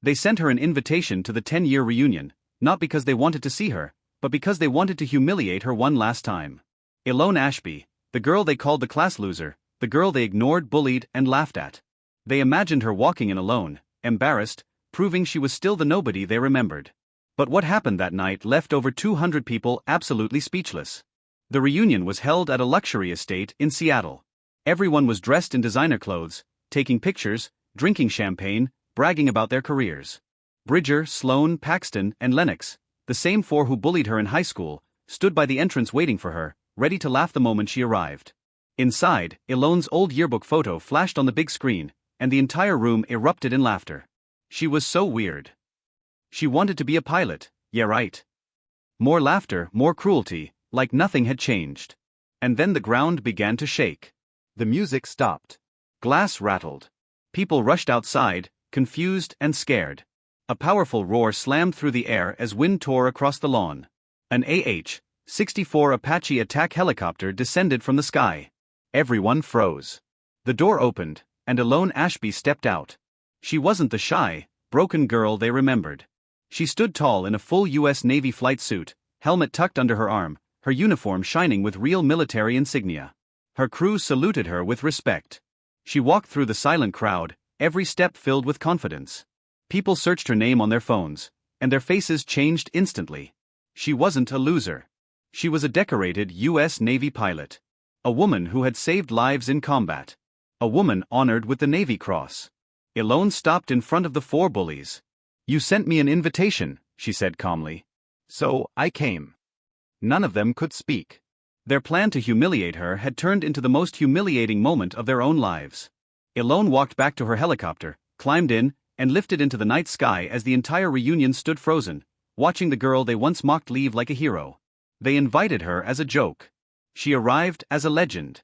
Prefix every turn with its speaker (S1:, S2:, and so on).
S1: They sent her an invitation to the 10-year reunion, not because they wanted to see her, but because they wanted to humiliate her one last time. Eloan Ashby, the girl they called the class loser, the girl they ignored, bullied, and laughed at. They imagined her walking in alone, embarrassed, proving she was still the nobody they remembered. But what happened that night left over 200 people absolutely speechless. The reunion was held at a luxury estate in Seattle. Everyone was dressed in designer clothes, taking pictures, drinking champagne, bragging about their careers. Bridger, Sloan, Paxton, and Lennox, the same four who bullied her in high school, stood by the entrance waiting for her, ready to laugh the moment she arrived. Inside, Eloan's old yearbook photo flashed on the big screen, and the entire room erupted in laughter. She was so weird. She wanted to be a pilot, yeah right. More laughter, more cruelty, like nothing had changed. And then the ground began to shake. The music stopped. Glass rattled. People rushed outside, confused and scared. A powerful roar slammed through the air as wind tore across the lawn. An AH-64 Apache attack helicopter descended from the sky. Everyone froze. The door opened, and Eloan Ashby stepped out. She wasn't the shy, broken girl they remembered. She stood tall in a full U.S. Navy flight suit, helmet tucked under her arm, her uniform shining with real military insignia. Her crew saluted her with respect. She walked through the silent crowd, every step filled with confidence. People searched her name on their phones, and their faces changed instantly. She wasn't a loser. She was a decorated U.S. Navy pilot. A woman who had saved lives in combat. A woman honored with the Navy Cross. Eloan stopped in front of the four bullies. "You sent me an invitation," she said calmly. "So, I came." None of them could speak. Their plan to humiliate her had turned into the most humiliating moment of their own lives. Eloan walked back to her helicopter, climbed in, and lifted into the night sky as the entire reunion stood frozen, watching the girl they once mocked leave like a hero. They invited her as a joke. She arrived as a legend.